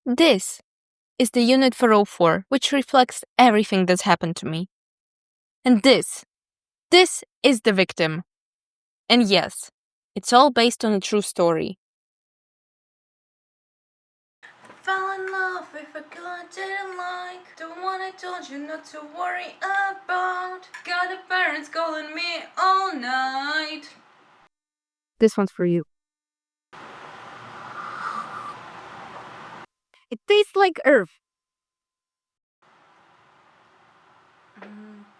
This is the unit 404, which reflects everything that's happened to me. And this is the victim. And yes, it's all based on a true story. Fell in love with a girl I didn't like. The one I told you not to worry about. Got the parents calling me all night. This one's for you. It tastes like earth.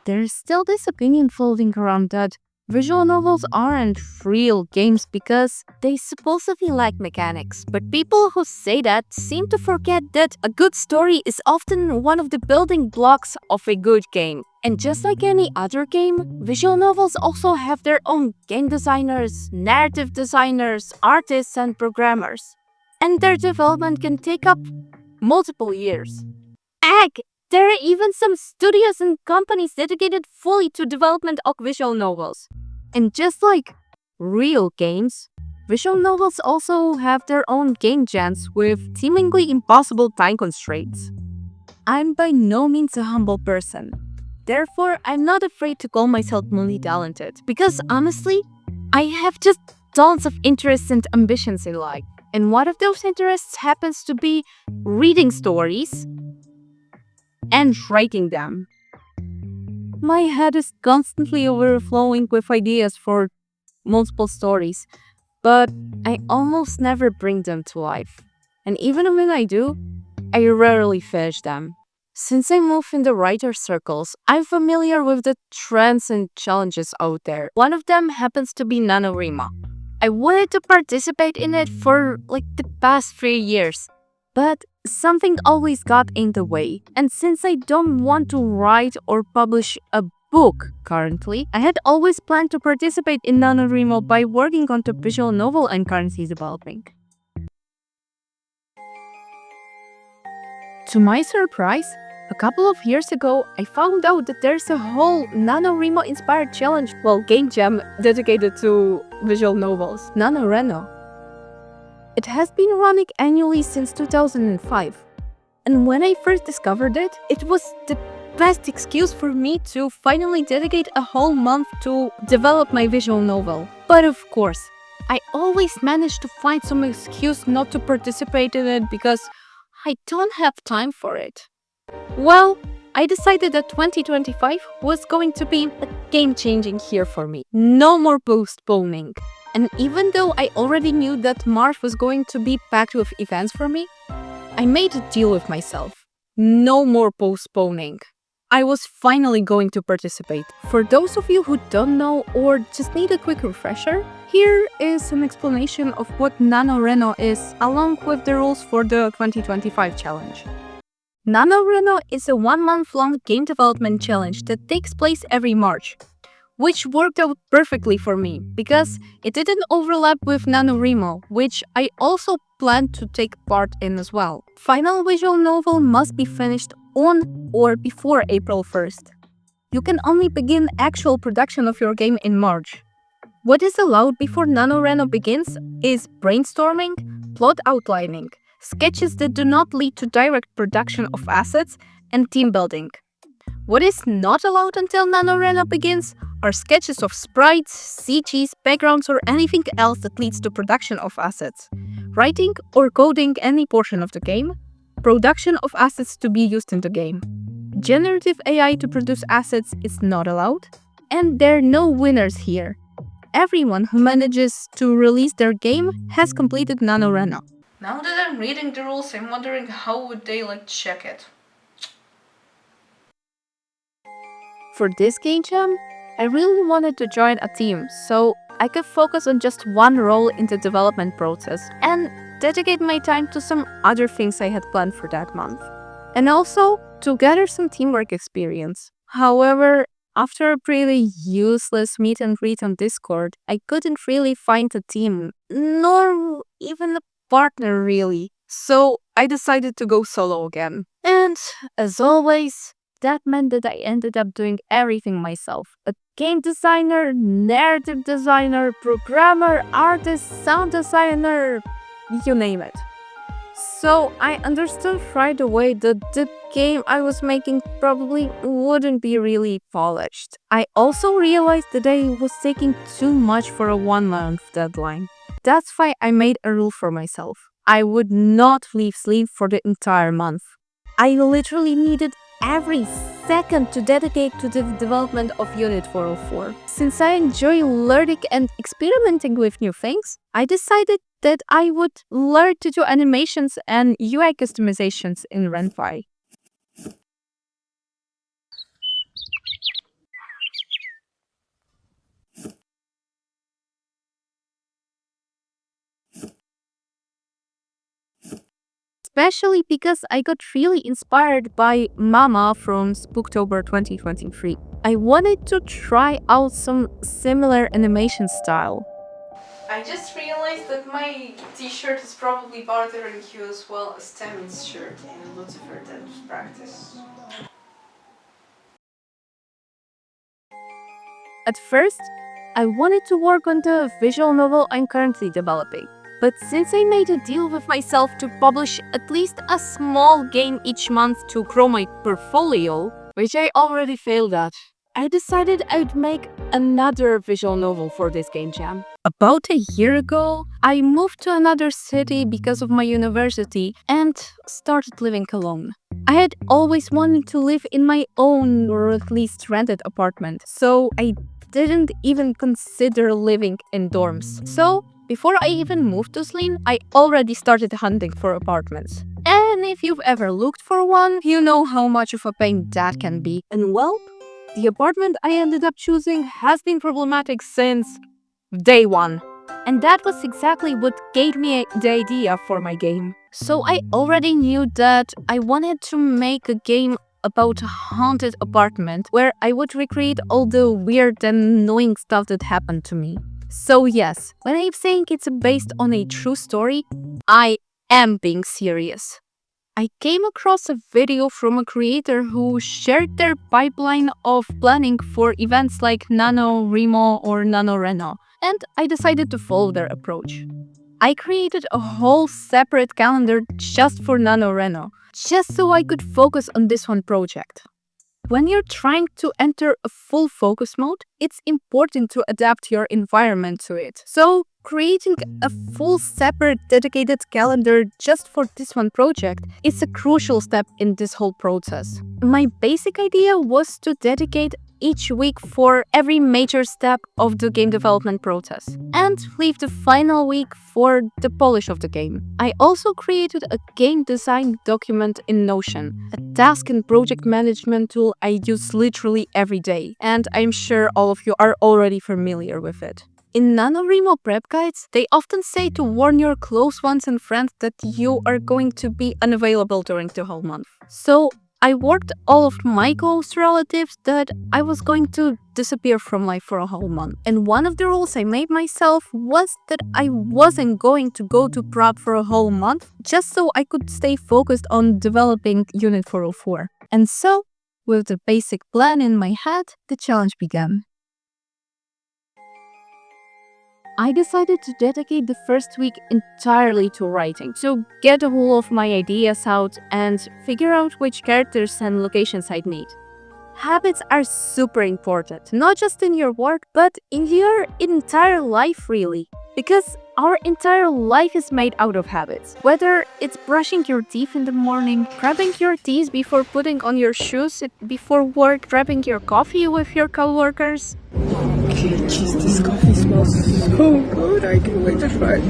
There's still this opinion floating around that visual novels aren't real games because they supposedly lack mechanics. But people who say that seem to forget that a good story is often one of the building blocks of a good game. And just like any other game, visual novels also have their own game designers, narrative designers, artists, and programmers. And their development can take up multiple years. Heck, there are even some studios and companies dedicated fully to development of visual novels. And just like real games, visual novels also have their own game jams with seemingly impossible time constraints. I'm by no means a humble person. Therefore, I'm not afraid to call myself multi-talented because honestly, I have just tons of interests and ambitions in life. And one of those interests happens to be reading stories and writing them. My head is constantly overflowing with ideas for multiple stories, but I almost never bring them to life. And even when I do, I rarely finish them. Since I move in the writer circles, I'm familiar with the trends and challenges out there. One of them happens to be NaNoRenO. I wanted to participate in it for the past 3 years, but something always got in the way. And since I don't want to write or publish a book currently, I had always planned to participate in NaNoRenO by working on the visual novel I'm currently developing. To my surprise, a couple of years ago, I found out that there's a whole NaNoRenO inspired challenge, game jam dedicated to visual novels, NaNoRenO. It has been running annually since 2005. And when I first discovered it, it was the best excuse for me to finally dedicate a whole month to develop my visual novel. But of course, I always manage to find some excuse not to participate in it because I don't have time for it. Well, I decided that 2025 was going to be a game-changing year for me. No more postponing. And even though I already knew that March was going to be packed with events for me, I made a deal with myself. No more postponing. I was finally going to participate. For those of you who don't know or just need a quick refresher, here is an explanation of what NaNoRenO is, along with the rules for the 2025 challenge. NaNoRenO is a 1-month-long game development challenge that takes place every March, which worked out perfectly for me because it didn't overlap with NaNoRenO, which I also planned to take part in as well. Final visual novel must be finished on or before April 1st. You can only begin actual production of your game in March. What is allowed before NaNoRenO begins is brainstorming, plot outlining, sketches that do not lead to direct production of assets, and team building. What is not allowed until NaNoRenO begins are sketches of sprites, CGs, backgrounds, or anything else that leads to production of assets, writing or coding any portion of the game, production of assets to be used in the game. Generative AI to produce assets is not allowed, and there are no winners here. Everyone who manages to release their game has completed NaNoRenO. Now that I'm reading the rules, I'm wondering how would they check it. For this game jam, I really wanted to join a team so I could focus on just one role in the development process and dedicate my time to some other things I had planned for that month. And also to gather some teamwork experience. However, after a pretty useless meet and greet on Discord, I couldn't really find a team, nor even a partner really. So I decided to go solo again. And as always, that meant that I ended up doing everything myself. A game designer, narrative designer, programmer, artist, sound designer, you name it. So I understood right away that the game I was making probably wouldn't be really polished. I also realized that I was taking too much for a 1 month deadline. That's why I made a rule for myself. I would not leave sleep for the entire month. I literally needed every second to dedicate to the development of Unit 404. Since I enjoy learning and experimenting with new things, I decided that I would learn to do animations and UI customizations in RenFi. Especially because I got really inspired by Mama from Spooktober 2023. I wanted to try out some similar animation style. I just realized that my t-shirt is probably bartering you as well as Tammy's shirt in Lucifer Devil's Practice. At first, I wanted to work on the visual novel I'm currently developing. But since I made a deal with myself to publish at least a small game each month to grow my portfolio, which I already failed at, I decided I'd make another visual novel for this game jam. About a year ago, I moved to another city because of my university and started living alone. I had always wanted to live in my own or at least rented apartment, so I didn't even consider living in dorms. So, before I even moved to Slin, I already started hunting for apartments. And if you've ever looked for one, you know how much of a pain that can be. And well, the apartment I ended up choosing has been problematic since day one. And that was exactly what gave me the idea for my game. So I already knew that I wanted to make a game about a haunted apartment where I would recreate all the weird and annoying stuff that happened to me. So yes, when I'm saying it's based on a true story, I am being serious. I came across a video from a creator who shared their pipeline of planning for events like NaNoRenO or NaNoRenO, and I decided to follow their approach. I created a whole separate calendar just for NaNoRenO, just so I could focus on this one project. When you're trying to enter a full focus mode, it's important to adapt your environment to it. So, creating a full separate dedicated calendar just for this one project is a crucial step in this whole process. My basic idea was to dedicate each week for every major step of the game development process and leave the final week for the polish of the game. I also created a game design document in Notion, a task and project management tool I use literally every day, and I'm sure all of you are already familiar with it. In NaNoRenO prep guides, they often say to warn your close ones and friends that you are going to be unavailable during the whole month. So I warned all of my close relatives that I was going to disappear from life for a whole month. And one of the rules I made myself was that I wasn't going to go to Prague for a whole month, just so I could stay focused on developing Unit 404. And so, with the basic plan in my head, the challenge began. I decided to dedicate the first week entirely to writing, to get a hold of my ideas out and figure out which characters and locations I'd need. Habits are super important, not just in your work, but in your entire life really. Because our entire life is made out of habits. Whether it's brushing your teeth in the morning, grabbing your teas before putting on your shoes before work, grabbing your coffee with your coworkers. Okay, jeez, this coffee smells so good. I can't wait to try it.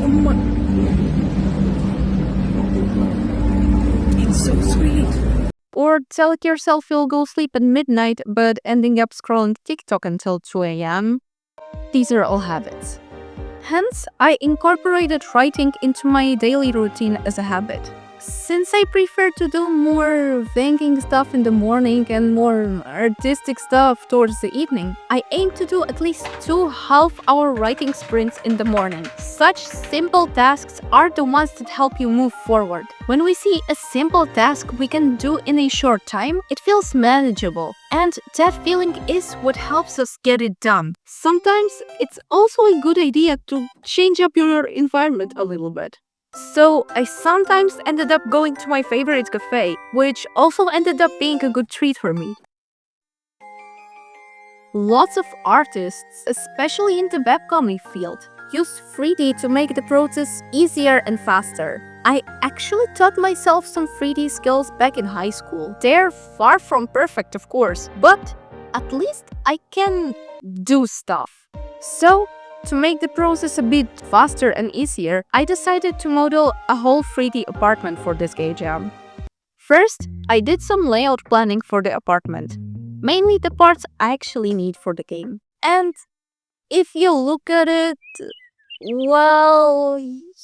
Oh my. It's so sweet. Or telling yourself you'll go sleep at midnight, but ending up scrolling TikTok until 2 a.m. These are all habits. Hence, I incorporated writing into my daily routine as a habit. Since I prefer to do more thinking stuff in the morning and more artistic stuff towards the evening, I aim to do at least 2 half-hour writing sprints in the morning. Such simple tasks are the ones that help you move forward. When we see a simple task we can do in a short time, it feels manageable. And that feeling is what helps us get it done. Sometimes it's also a good idea to change up your environment a little bit. So I sometimes ended up going to my favorite cafe, which also ended up being a good treat for me. Lots of artists, especially in the webcomic field, use 3D to make the process easier and faster. I actually taught myself some 3D skills back in high school. They're far from perfect, of course, but at least I can do stuff. So, to make the process a bit faster and easier, I decided to model a whole 3D apartment for this game jam. First, I did some layout planning for the apartment, mainly the parts I actually need for the game. And if you look at it, well,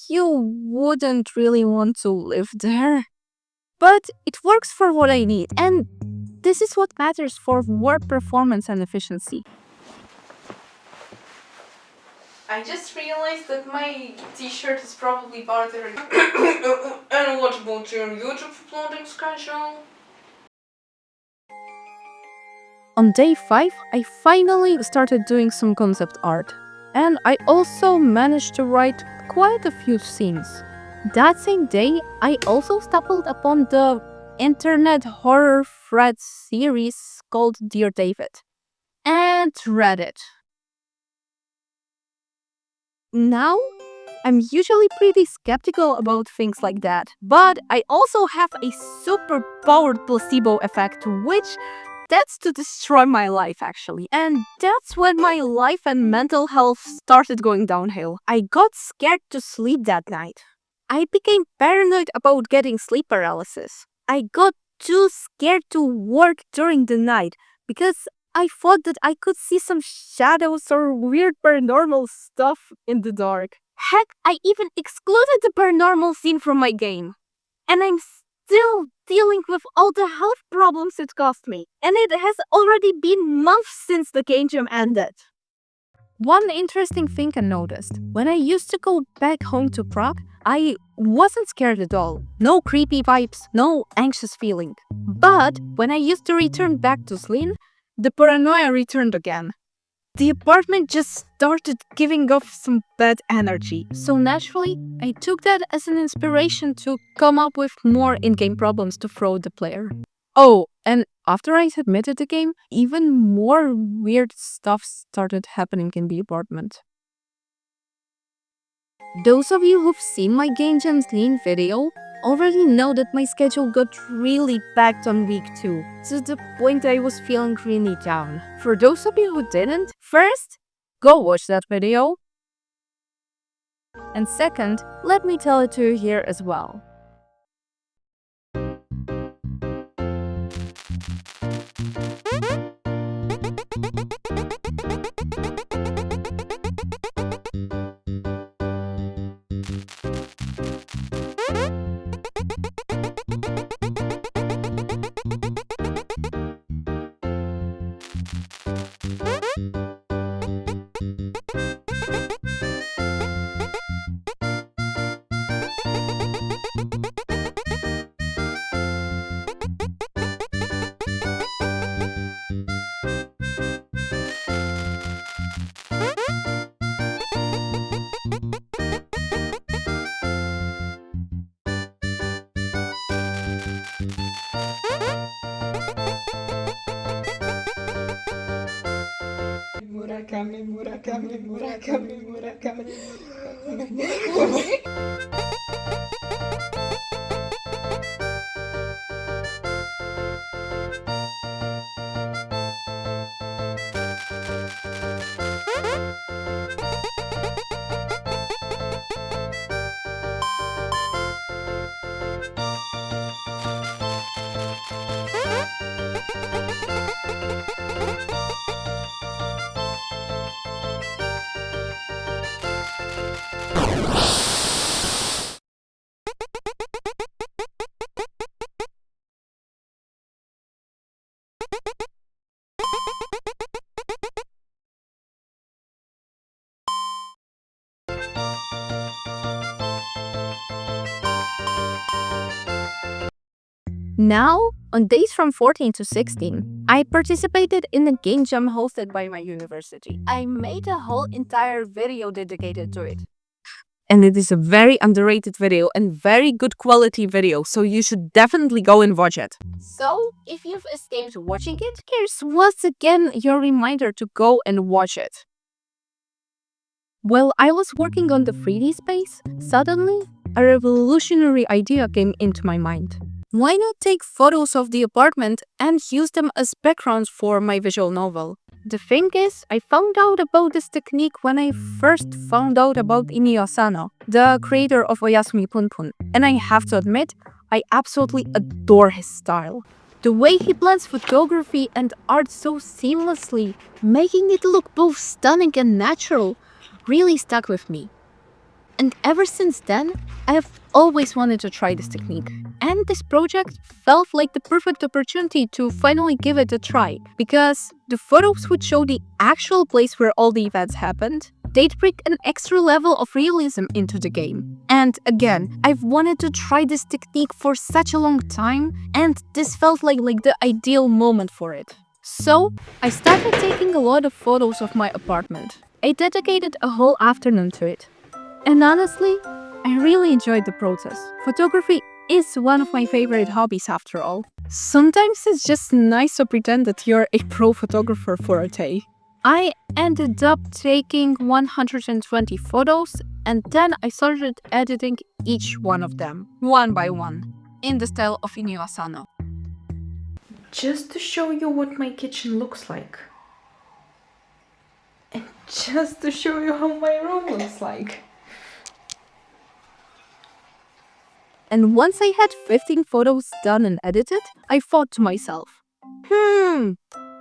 you wouldn't really want to live there. But it works for what I need, and this is what matters for work performance and efficiency. I just realized that my t-shirt is probably bothering. And what about your YouTube uploading schedule? On day 5, I finally started doing some concept art. And I also managed to write quite a few scenes. That same day, I also stumbled upon the internet horror thread series called Dear David and read it. Now, I'm usually pretty skeptical about things like that, but I also have a super powered placebo effect, which that's to destroy my life actually. And that's when my life and mental health started going downhill. I got scared to sleep that night. I became paranoid about getting sleep paralysis. I got too scared to work during the night because I thought that I could see some shadows or weird paranormal stuff in the dark. Heck, I even excluded the paranormal scene from my game. And I'm still dealing with all the health problems it caused me. And it has already been months since the game jam ended. One interesting thing I noticed, when I used to go back home to Prague, I wasn't scared at all. No creepy vibes, no anxious feeling. But when I used to return back to Zlin, the paranoia returned again. The apartment just started giving off some bad energy. So naturally, I took that as an inspiration to come up with more in-game problems to throw at the player. Oh, and after I submitted the game, even more weird stuff started happening in the apartment. Those of you who've seen my Game Jam Lean video already know that my schedule got really packed on week 2, to the point I was feeling really down. For those of you who didn't, first, go watch that video. And second, let me tell it to you here as well. Murakami, Murakami, Murakami, Murakami. Now, on days from 14 to 16, I participated in a game jam hosted by my university. I made a whole entire video dedicated to it. And it is a very underrated video and very good quality video, so you should definitely go and watch it. So, if you've escaped watching it, here's once again your reminder to go and watch it. While I was working on the 3D space, suddenly a revolutionary idea came into my mind. Why not take photos of the apartment and use them as backgrounds for my visual novel? The thing is, I found out about this technique when I first found out about Inio Asano, the creator of Oyasumi Punpun, and I have to admit, I absolutely adore his style. The way he blends photography and art so seamlessly, making it look both stunning and natural, really stuck with me. And ever since then, I've always wanted to try this technique. And this project felt like the perfect opportunity to finally give it a try, because the photos would show the actual place where all the events happened. They'd bring an extra level of realism into the game. And again, I've wanted to try this technique for such a long time, and this felt like the ideal moment for it. So, I started taking a lot of photos of my apartment. I dedicated a whole afternoon to it. And honestly, I really enjoyed the process. Photography is one of my favorite hobbies after all. Sometimes it's just nice to pretend that you're a pro photographer for a day. I ended up taking 120 photos, and then I started editing each one of them, one by one, in the style of Inio Asano. Just to show you what my kitchen looks like. And just to show you how my room looks like. And once I had 15 photos done and edited, I thought to myself,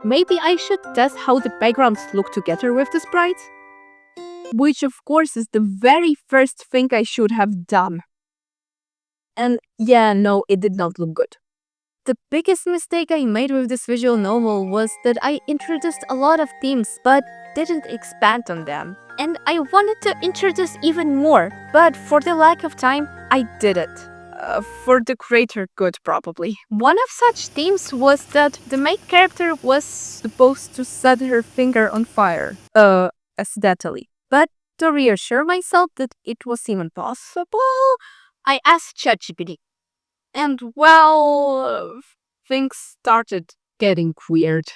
maybe I should test how the backgrounds look together with the sprites? Which of course is the very first thing I should have done. And yeah, no, it did not look good. The biggest mistake I made with this visual novel was that I introduced a lot of themes but didn't expand on them. And I wanted to introduce even more, but for the lack of time, I didn't. For the greater good, probably. One of such themes was that the main character was supposed to set her finger on fire, accidentally. But to reassure myself that it was even possible, I asked ChatGPT. And well, things started getting weird.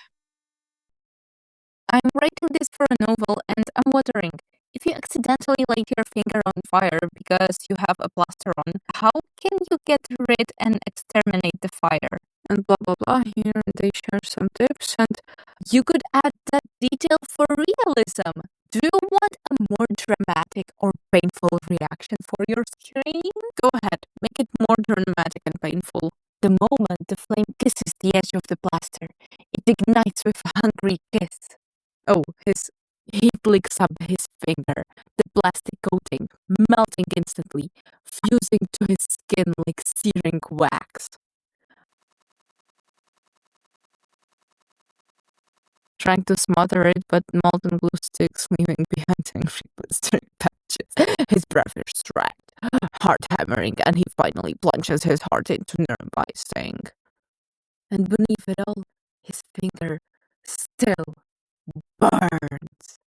I'm writing this for a novel and I'm wondering, if you accidentally light your finger on fire because you have a plaster on, how can you get rid and exterminate the fire? And blah blah blah. Here they share some tips, and You could add that detail for realism. Do you want a more dramatic or painful reaction for your screen? Go ahead, make it more dramatic and painful. The moment the flame kisses the edge of the plaster, it ignites with a hungry kiss. Oh, he licks up his finger, the plastic coating melting instantly, fusing to his skin like searing wax. Trying to smother it, but molten glue sticks, leaving behind angry blistering patches. His breath is dragged, heart hammering, and he finally plunges his heart into nearby, saying, and beneath it all, his finger still burns.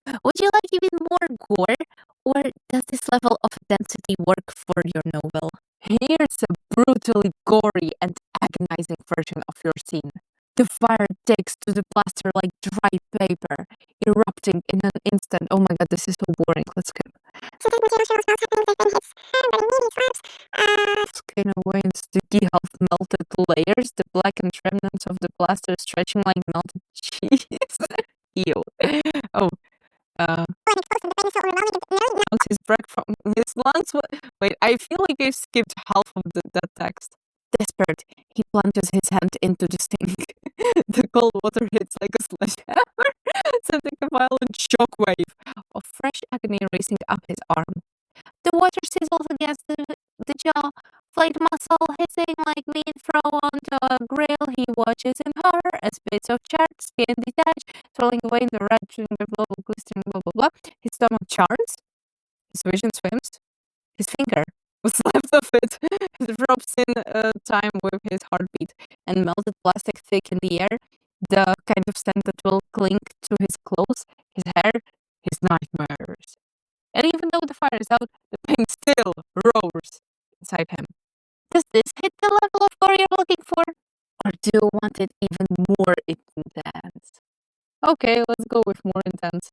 Would you like even more gore? Or does this level of density work for your novel? Here's a brutally gory and agonizing version of your scene. The fire takes to the plaster like dry paper, erupting in an instant. Oh my god, this is so boring. Let's skip. Skin away in sticky, half-melted layers, the blackened remnants of the plaster stretching like melted cheese. Ew. Oh. His breath from his lungs. Wait, I feel like I skipped half of that text. Desperate, he plunges his hand into the sink. The cold water hits like a sledgehammer, sending a violent shockwave of fresh agony racing up his arm. The water sizzles against the jaw, flayed muscle hissing like meat thrown onto a grill. He watches in horror as bits of charred skin detach, swirling away in the red global glistering blah blah blah. His stomach churns, his vision swims, his finger was left of it. drops in time with his heartbeat, and melted plastic thick in the air, the kind of scent that will cling to his clothes, his hair, his nightmares. And even though the fire is out, the pain still roars inside him. Does this hit the level of gore you're looking for? Or do you want it even more intense? Okay, let's go with more intense.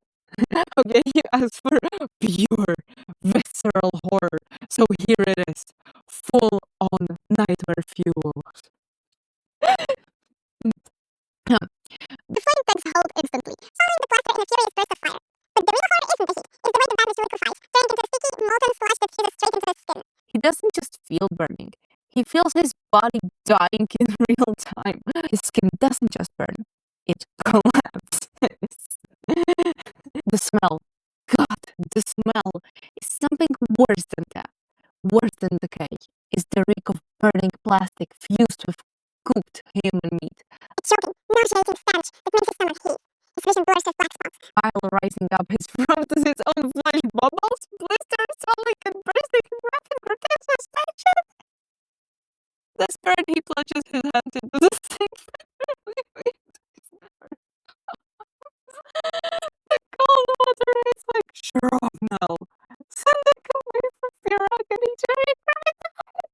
Okay, he asked for pure, visceral horror. So here it is. Full on nightmare fuel. The flame begs hold instantly, swallowing the blaster in a furious burst of fire. But the real horror isn't the heat, it's the way the madness liquefies, turning into a sticky, molten slush that fuses straight into his skin. He doesn't just feel burning. He feels his body dying in real time. His skin doesn't just burn. It collapses. The smell. God, the smell is something worse than death. Worse than decay. Is the reek of burning plastic fused with cooked human meat. It's choking, nauseating stench that makes his stomach heat. His vision blurs with black spots. While rising up his throat as his own flesh bubbles, blisters, swelling and bursting in rapid grotesque suspension. Desperate, he plunges his hand into the sink. The cold water is like shrapnel. Sending away from fear agony, tearing from it.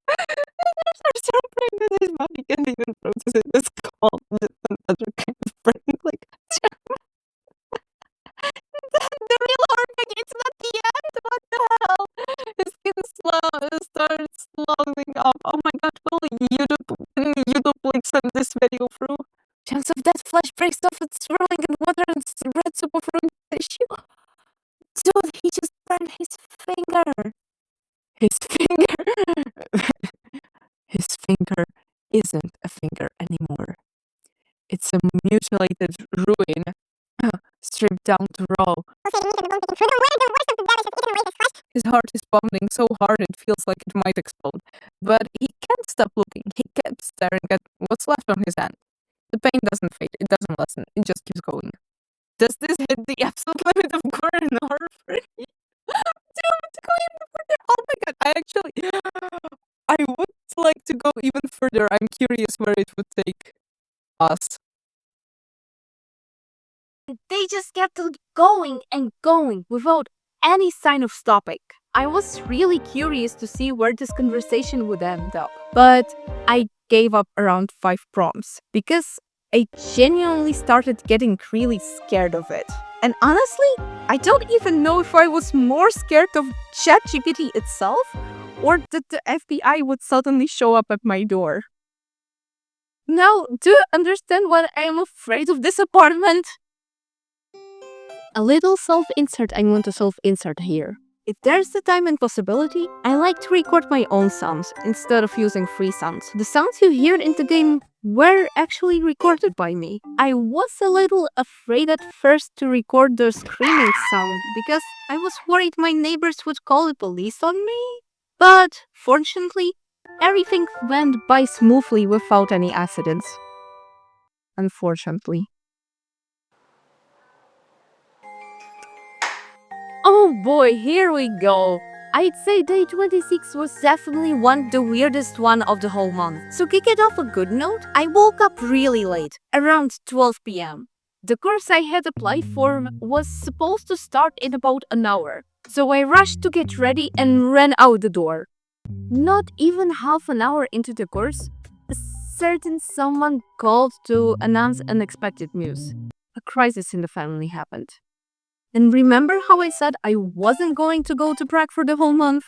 Fingers are so brave that his body can't even process it. It's cold, another kind of burning like the real horror begins not the end. What the hell? His skin starts slowing up. Oh my god, will YouTube like send this video through? Chance of death flesh breaks off its swirling in water and red soup of ruined tissue. Dude, he just burned his finger. His finger. His finger isn't a finger anymore. It's a mutilated ruin, stripped down to raw. His heart is pounding so hard it feels like it might explode. But he can't stop looking. He kept staring at what's left on his hand. The pain doesn't fade. It doesn't lessen. It just keeps going. Does this hit the absolute limit of gore and horror for you? Do you want to go even further? Oh my god, I would like to go even further. I'm curious where it would take us. They just kept going and going without any sign of stopping. I was really curious to see where this conversation would end up, but I gave up around 5 prompts because I genuinely started getting really scared of it. And honestly, I don't even know if I was more scared of ChatGPT itself or that the FBI would suddenly show up at my door. Now, do you understand why I am afraid of this apartment? A little self-insert. I want to self-insert here. If there's the time and possibility, I like to record my own sounds instead of using free sounds. The sounds you hear in the game were actually recorded by me. I was a little afraid at first to record the screaming sound because I was worried my neighbors would call the police on me. But fortunately, everything went by smoothly without any accidents. Unfortunately. Oh boy, here we go. I'd say day 26 was definitely the weirdest one of the whole month. So kick it off a good note, I woke up really late, around 12 p.m. The course I had applied for was supposed to start in about an hour. So I rushed to get ready and ran out the door. Not even half an hour into the course, a certain someone called to announce unexpected news. A crisis in the family happened. And remember how I said I wasn't going to go to Prague for the whole month?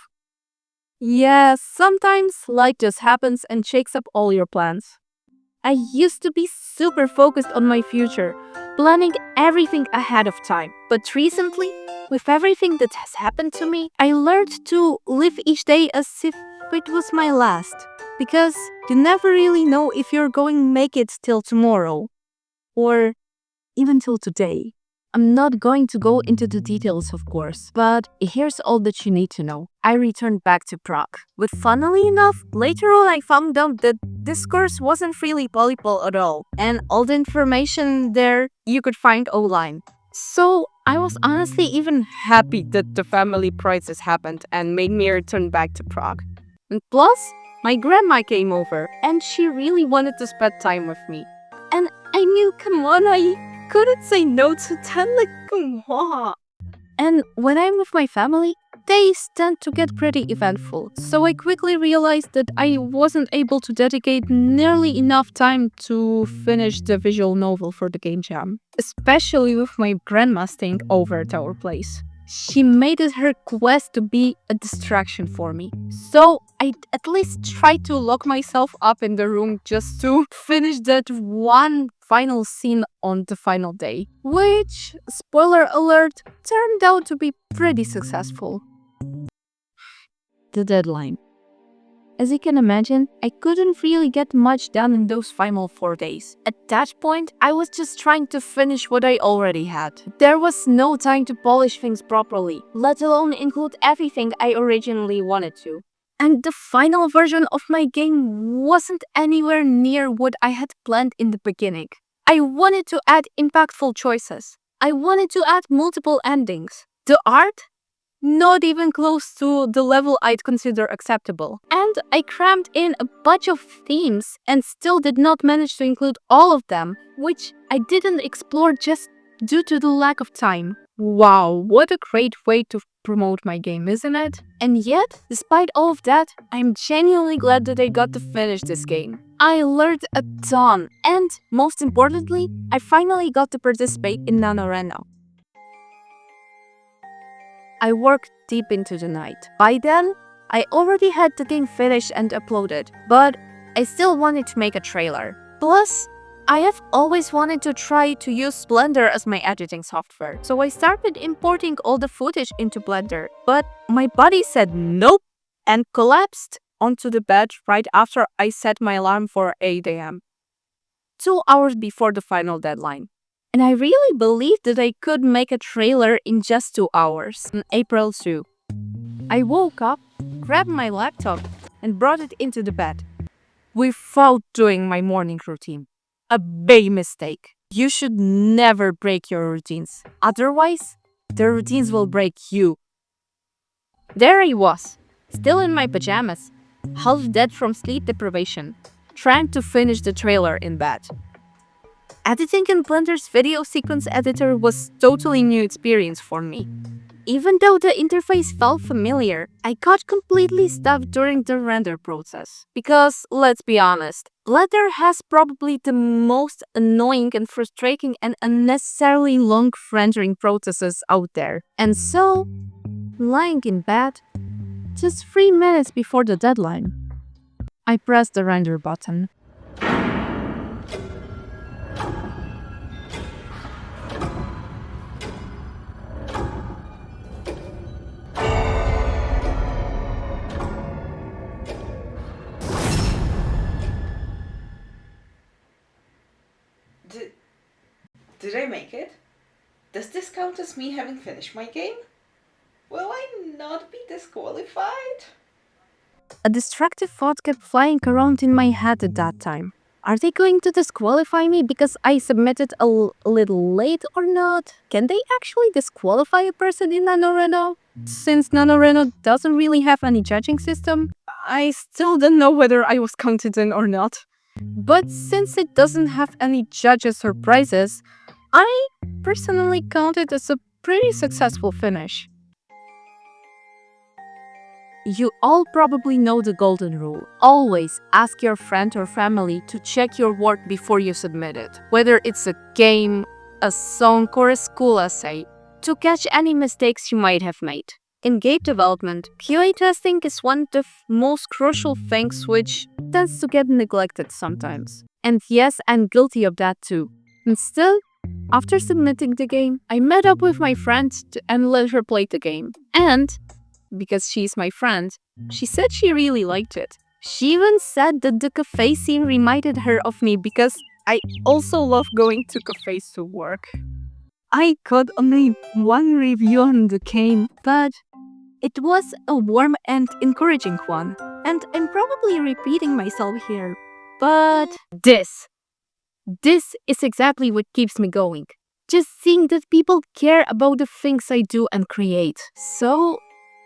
Yeah, sometimes life just happens and shakes up all your plans. I used to be super focused on my future, planning everything ahead of time. But recently, with everything that has happened to me, I learned to live each day as if it was my last. Because you never really know if you're going to make it till tomorrow. Or even till today. I'm not going to go into the details, of course, but here's all that you need to know. I returned back to Prague. But funnily enough, later on I found out that this course wasn't really valuable at all, and all the information there you could find online. So I was honestly even happy that the family crisis happened and made me return back to Prague. And plus, My grandma came over and she really wanted to spend time with me. And I knew, come on, I couldn't say no to that, like, come on. And when I'm with my family, days tend to get pretty eventful. So I quickly realized that I wasn't able to dedicate nearly enough time to finish the visual novel for the game jam, especially with my grandma staying over at our place. She made it her quest to be a distraction for me. So I at least tried to lock myself up in the room just to finish that one final scene on the final day, which, spoiler alert, turned out to be pretty successful. The deadline. As you can imagine, I couldn't really get much done in those final 4 days. At that point, I was just trying to finish what I already had. There was no time to polish things properly, let alone include everything I originally wanted to. And the final version of my game wasn't anywhere near what I had planned in the beginning. I wanted to add impactful choices. I wanted to add multiple endings. The art? Not even close to the level I'd consider acceptable. And I crammed in a bunch of themes and still did not manage to include all of them, which I didn't explore just due to the lack of time. Wow, what a great way to promote my game, isn't it? And yet, despite all of that, I'm genuinely glad that I got to finish this game. I learned a ton, and most importantly, I finally got to participate in NaNoRenO. I worked deep into the night. By then, I already had the game finished and uploaded, but I still wanted to make a trailer. Plus, I have always wanted to try to use Blender as my editing software, so I started importing all the footage into Blender. But my body said nope and collapsed onto the bed right after I set my alarm for 8 a.m. 2 hours before the final deadline. And I really believed that I could make a trailer in just 2 hours. On April 2. I woke up, grabbed my laptop, and brought it into the bed without doing my morning routine. A big mistake. You should never break your routines. Otherwise, the routines will break you. There I was, still in my pajamas, half dead from sleep deprivation, trying to finish the trailer in bed. Editing in Blender's video sequence editor was a totally new experience for me. Even though the interface felt familiar, I got completely stuck during the render process. Because, let's be honest, Blender has probably the most annoying and frustrating and unnecessarily long rendering processes out there. And so, lying in bed, just 3 minutes before the deadline, I pressed the render button. Did I make it? Does this count as me having finished my game? Will I not be disqualified? A distracted thought kept flying around in my head at that time. Are they going to disqualify me because I submitted a little late or not? Can they actually disqualify a person in NaNoRenO? Since NaNoRenO doesn't really have any judging system, I still don't know whether I was counted in or not. But since it doesn't have any judges or prizes, I personally count it as a pretty successful finish. You all probably know the golden rule. Always ask your friend or family to check your work before you submit it. Whether it's a game, a song, or a school essay, to catch any mistakes you might have made. In game development, QA testing is one of the most crucial things which tends to get neglected sometimes. And yes, I'm guilty of that too. And still, after submitting the game, I met up with my friend and let her play the game. And because she's my friend, she said she really liked it. She even said that the cafe scene reminded her of me because I also love going to cafes to work. I got only one review on the game, but it was a warm and encouraging one. And I'm probably repeating myself here, but this is exactly what keeps me going. Just seeing that people care about the things I do and create. So,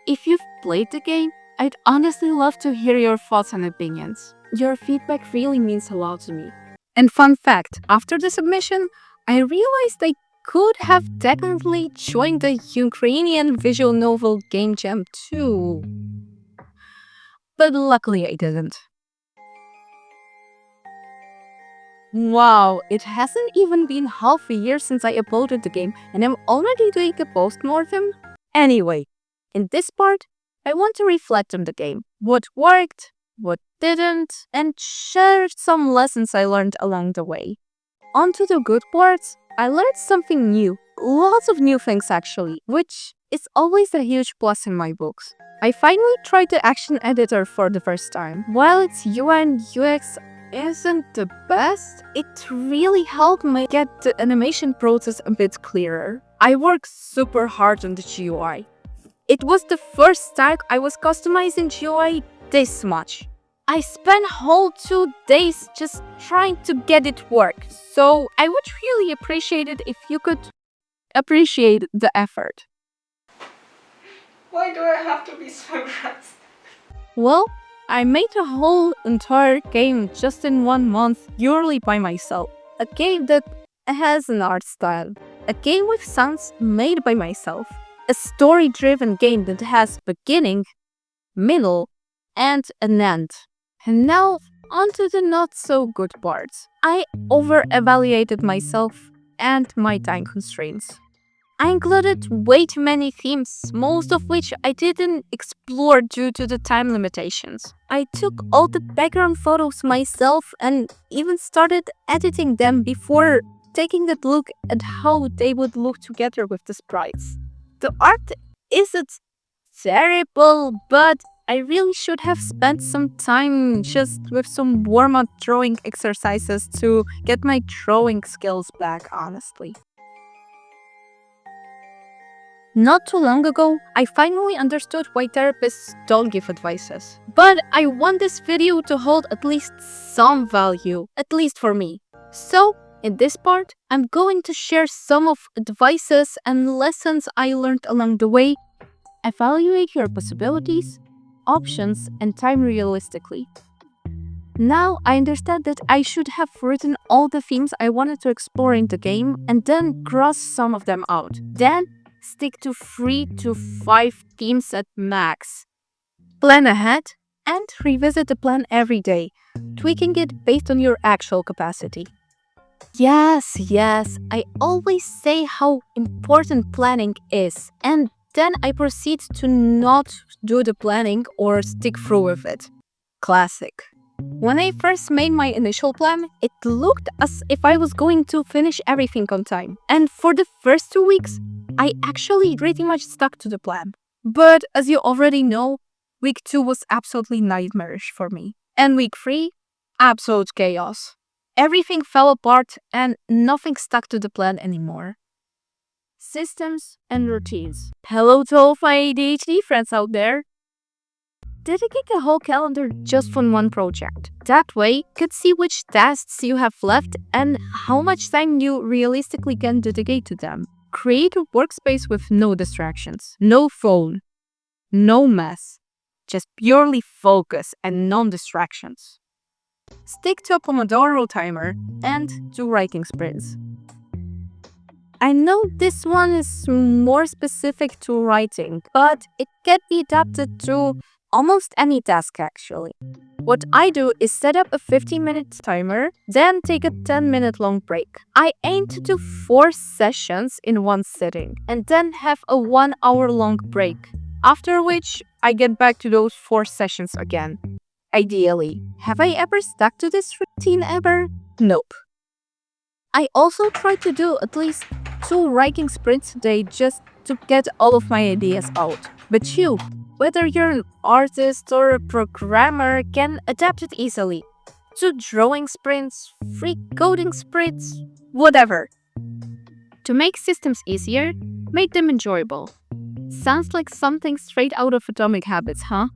if you've played the game, I'd honestly love to hear your thoughts and opinions. Your feedback really means a lot to me. And fun fact, after the submission, I realized I could have technically joined the Ukrainian visual novel game jam too. But luckily I didn't. Wow, it hasn't even been half a year since I uploaded the game and I'm already doing a postmortem? Anyway, in this part, I want to reflect on the game. What worked, what didn't, and share some lessons I learned along the way. On to the good parts, I learned something new. Lots of new things actually, which is always a huge plus in my books. I finally tried the action editor for the first time. While its UI and UX isn't the best, it really helped me get the animation process a bit clearer. I worked super hard on the GUI. It was the first time I was customizing GUI this much. I spent whole 2 days just trying to get it work, so I would really appreciate it if you could appreciate the effort. Why do I have to be so dressed? Well, I made a whole entire game just in 1 month purely by myself. A game that has an art style. A game with sounds made by myself. A story-driven game that has beginning, middle, and an end. And now, onto the not-so-good parts. I over-evaluated myself and my time constraints. I included way too many themes, most of which I didn't explore due to the time limitations. I took all the background photos myself and even started editing them before taking a look at how they would look together with the sprites. The art isn't terrible, but I really should have spent some time just with some warm-up drawing exercises to get my drawing skills back, honestly. Not too long ago, I finally understood why therapists don't give advices. But I want this video to hold at least some value, at least for me. So, in this part, I'm going to share some of advices and lessons I learned along the way. Evaluate your possibilities, options, and time realistically. Now I understand that I should have written all the themes I wanted to explore in the game and then cross some of them out. Then stick to 3 to 5 themes at max. Plan ahead and revisit the plan every day, tweaking it based on your actual capacity. Yes, I always say how important planning is, and then I proceed to not do the planning or stick through with it. Classic. When I first made my initial plan, it looked as if I was going to finish everything on time. And for the first 2 weeks, I actually pretty much stuck to the plan. But as you already know, week 2 was absolutely nightmarish for me. And week 3, absolute chaos. Everything fell apart and nothing stuck to the plan anymore. Systems and routines. Hello to all my ADHD friends out there. Dedicate a whole calendar just for one project. That way, you could see which tasks you have left and how much time you realistically can dedicate to them. Create a workspace with no distractions, no phone, no mess. Just purely focus and non-distractions. Stick to a Pomodoro timer and do writing sprints. I know this one is more specific to writing, but it can be adapted to almost any task actually. What I do is set up a 15-minute timer, then take a 10-minute long break. I aim to do 4 sessions in one sitting, and then have a 1-hour long break, after which I get back to those 4 sessions again. Ideally. Have I ever stuck to this routine ever? Nope. I also try to do at least 2 writing sprints a day just to get all of my ideas out. But you, whether you're an artist or a programmer, can adapt it easily. 2 drawing sprints, 3 coding sprints, whatever. To make systems easier, make them enjoyable. Sounds like something straight out of Atomic Habits, huh?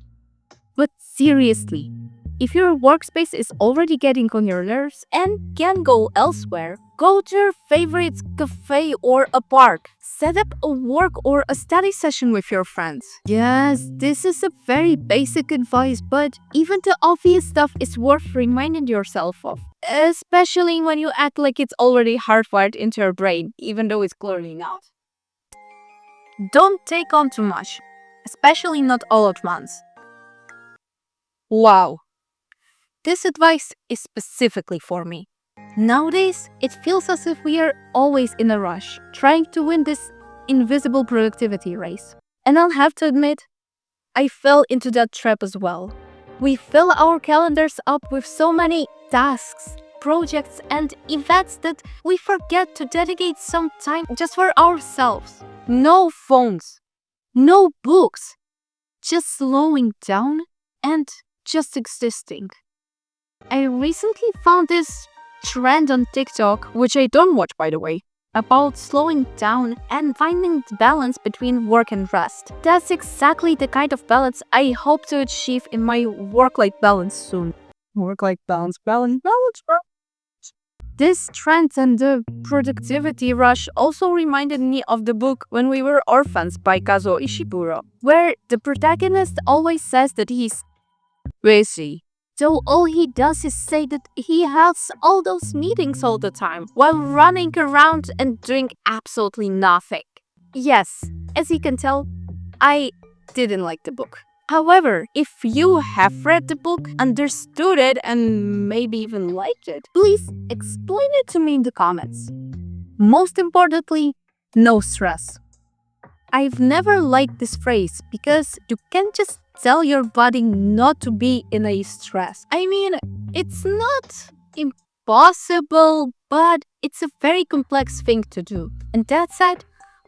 But seriously, If your workspace is already getting on your nerves and can go elsewhere, go to your favorite cafe or a park. Set up a work or a study session with your friends. Yes, this is a very basic advice, but even the obvious stuff is worth reminding yourself of. Especially when you act like it's already hardwired into your brain, even though it's clearly not. Don't take on too much, especially not all at once. Wow. This advice is specifically for me. Nowadays, it feels as if we are always in a rush, trying to win this invisible productivity race. And I'll have to admit, I fell into that trap as well. We fill our calendars up with so many tasks, projects, and events that we forget to dedicate some time just for ourselves. No phones, no books, just slowing down and just existing. I recently found this trend on TikTok, which I don't watch by the way, about slowing down and finding the balance between work and rest. That's exactly the kind of balance I hope to achieve in my work-life balance soon. Work-life balance. This trend and the productivity rush also reminded me of the book When We Were Orphans by Kazuo Ishiburo, where the protagonist always says that he's busy. So all he does is say that he has all those meetings all the time while running around and doing absolutely nothing. Yes, as you can tell, I didn't like the book. However, if you have read the book, understood it, and maybe even liked it, please explain it to me in the comments. Most importantly, no stress. I've never liked this phrase because you can't just tell your body not to be in a stress. I mean, it's not impossible, but it's a very complex thing to do. And that said,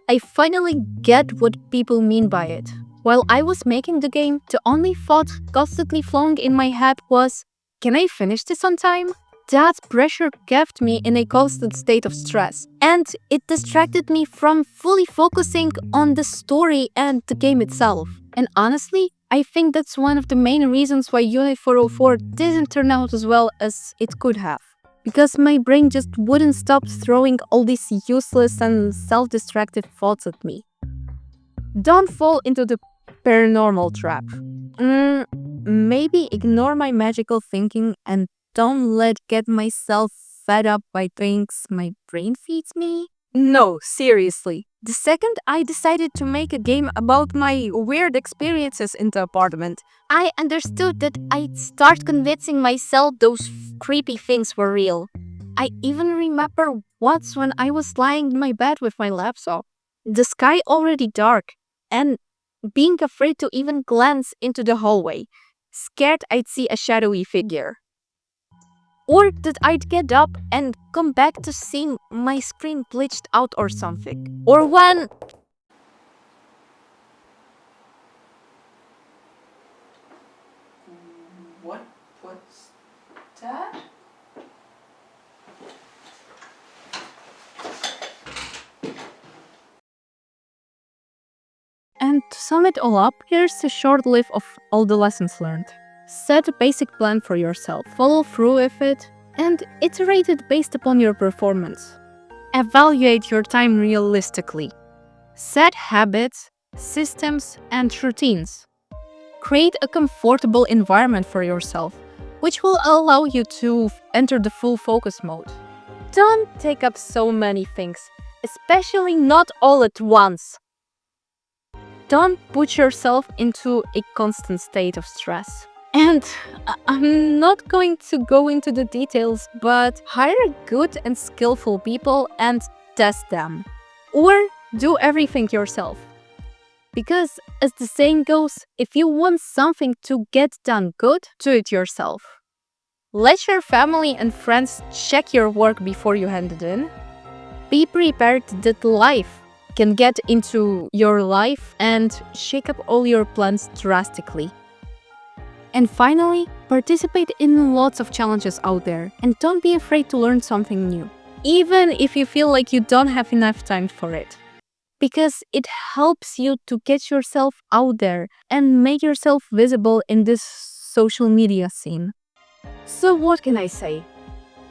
I finally get what people mean by it. While I was making the game, the only thought constantly flowing in my head was, can I finish this on time? That pressure kept me in a constant state of stress, and it distracted me from fully focusing on the story and the game itself. And honestly, I think that's one of the main reasons why Unit 404 didn't turn out as well as it could have. Because my brain just wouldn't stop throwing all these useless and self-destructive thoughts at me. Don't fall into the paranormal trap. Maybe ignore my magical thinking and don't get myself fed up by things my brain feeds me. No, seriously. The second I decided to make a game about my weird experiences in the apartment, I understood that I'd start convincing myself those creepy things were real. I even remember once when I was lying in my bed with my laptop, the sky already dark, and being afraid to even glance into the hallway, scared I'd see a shadowy figure. Or that I'd get up and come back to seeing my screen glitched out or something. Or when... What's that? And to sum it all up, here's a short list of all the lessons learned. Set a basic plan for yourself, follow through with it, and iterate it based upon your performance. Evaluate your time realistically. Set habits, systems, and routines. Create a comfortable environment for yourself, which will allow you to enter the full focus mode. Don't take up so many things, especially not all at once. Don't put yourself into a constant state of stress. And I'm not going to go into the details, but hire good and skillful people and test them. Or do everything yourself. Because, as the saying goes, if you want something to get done good, do it yourself. Let your family and friends check your work before you hand it in. Be prepared that life can get into your life and shake up all your plans drastically. And finally, participate in lots of challenges out there and don't be afraid to learn something new, even if you feel like you don't have enough time for it. Because it helps you to get yourself out there and make yourself visible in this social media scene. So what can I say?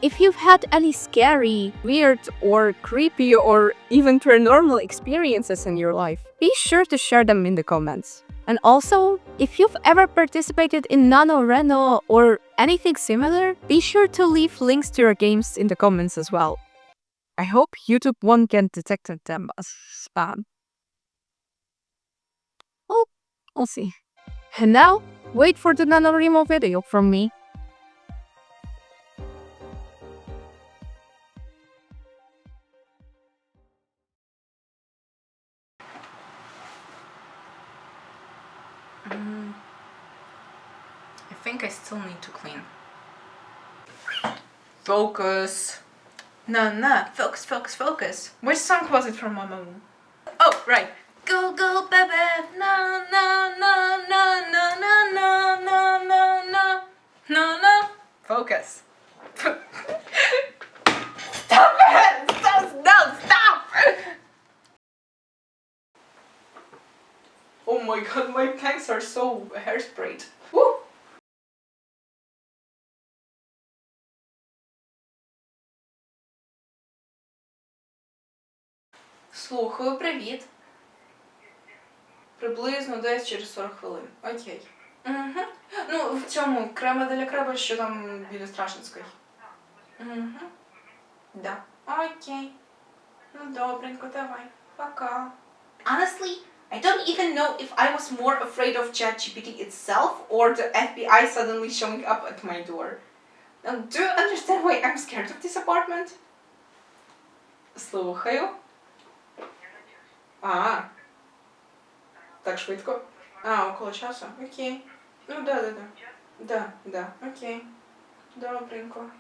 If you've had any scary, weird, or creepy, or even paranormal experiences in your life, be sure to share them in the comments. And also, if you've ever participated in NaNoRenO or anything similar, be sure to leave links to your games in the comments as well. I hope YouTube won't get detected them as spam. Well, we'll see. And now, wait for the NaNoRenO video from me. I think I still need to clean. Focus. No, focus, focus, focus. Which song was it from Mama Moo? Oh, right. Go, go, baby. No, no, no, no, no, no, no, no, no, no, no, no. Focus. Stop it! Stop! No, stop! Oh my god, my planks are so hairsprayed. Woo! Слухаю, привіт. Приблизно десь через 40 хвилин. Окей. Угу. Ну, в цьому крема для креба, що там біля Страшенської. Угу. Да. Окей. Ну, добренько, давай. Пока. Honestly, I don't even know if I was more afraid of ChatGPT itself or the FBI suddenly showing up at my door. Now, do you understand why I'm scared of this apartment? Слухаю. А, так швидко? А, около часу? Окей. Ну, да, окей. Добренько.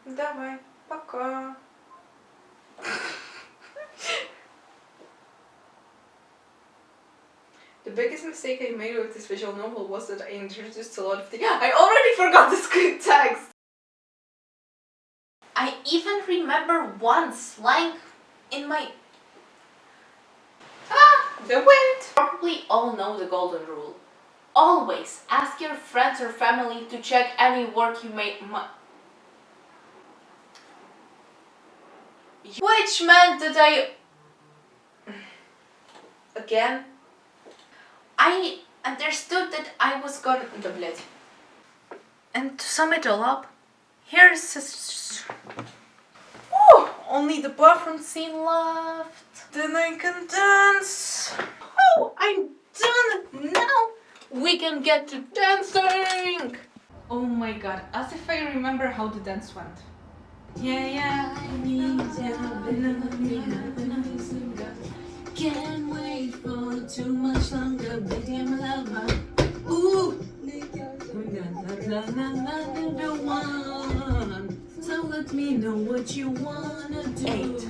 Давай, пока. The biggest mistake I made with this visual novel was that I introduced a lot of things. I already forgot the script text! I even remember one slang in my... The wind! Probably all know the golden rule. Always ask your friends or family to check any work you made. Which meant that I... Again? I understood that I was gonna... Да, блядь. And to sum it all up, here's a... Woo! Only the bathroom scene left. Then I can dance. Oh, I'm done. Now we can get to dancing. Oh my god, as if I remember how the dance went. Yeah. Can't wait for too much longer, baby, I'm a lover. Ooh, the one. So let me know what you wanna do. 8.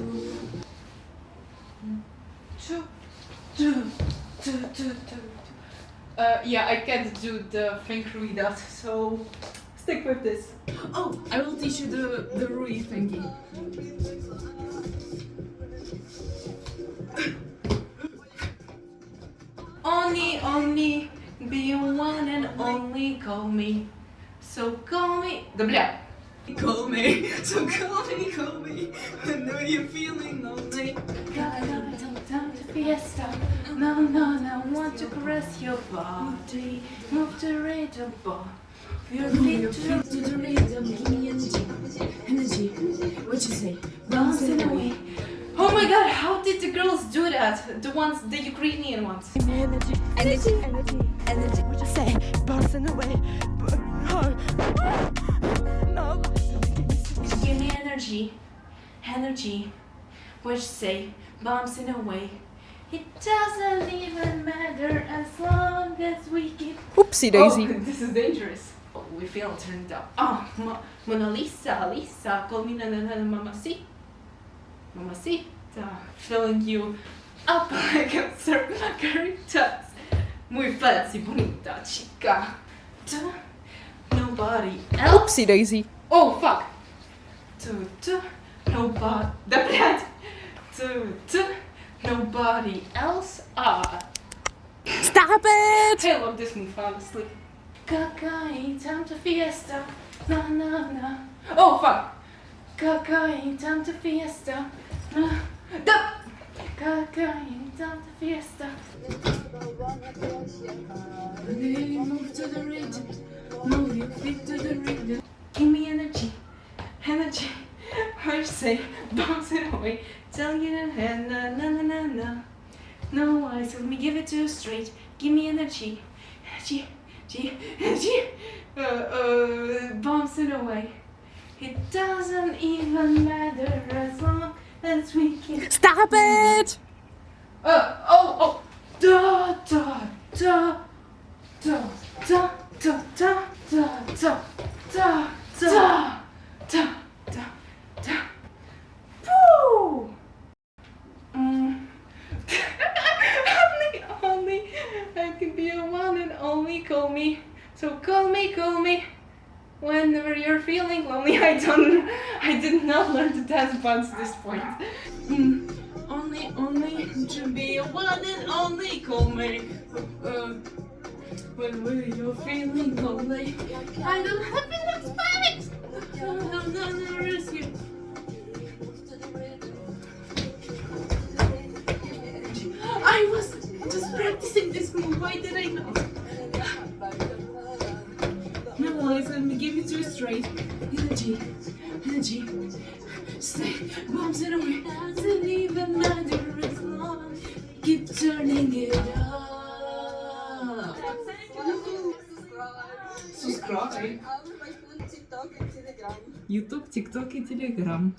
Yeah, I can't do the thing Rui does, so stick with this. Oh, I will teach you the Rui thingy. Only, be one and only, call me. So call me. Да бля. Call me, so call me. I know you're feeling lonely. Time to fiesta. No, want to caress your body. Move the rhythm, your feet to the rhythm. Give me energy. What you say? Bouncing away. Oh my god, how did the girls do that? The Ukrainian ones. Energy. What you say? Bouncing away. No. Give me energy. What you say? Bouncing away. It doesn't even matter as long as we keep... Oopsie daisy. Oh, this is dangerous. Oh, we feel turned up. Oh, Mona Lisa, call me Mamacita, filling you up like a margaritas. Muy fancy, bonita chica. Nobody else. Oopsie daisy. Oh, fuck. Nobody. Да, блядь. Nobody else. Stop it! I love this move, honestly. Cocaine, time to fiesta. Na na na. Oh fuck. Cocaine, time to fiesta. Cocaine, time to fiesta. Move to the rhythm. Move your feet to the rhythm. Give me energy. Energy. I say, bounce it away. Tell you the hand, na na na na na. No eyes, let me give it to you straight. Give me energy. Energy. Energy. Bounce it away. It doesn't even matter as long as we can. Stop it! Oh. Da da da da da da da da da da da da da da. Woo! Only I can be a one and only call me. So call me. Whenever you're feeling lonely, I did not learn to dance past this point. Only to be a one and only call me. Whenever you're feeling lonely, I don't have enough Spanish. I'm gonna rescue. I was just practicing this move. Why did I know? No eyes, let me give it to you straight. Energy. Stay, bounce it away. Doesn't even matter as long. Keep turning it up. Subscribe. YouTube, TikTok и Telegram.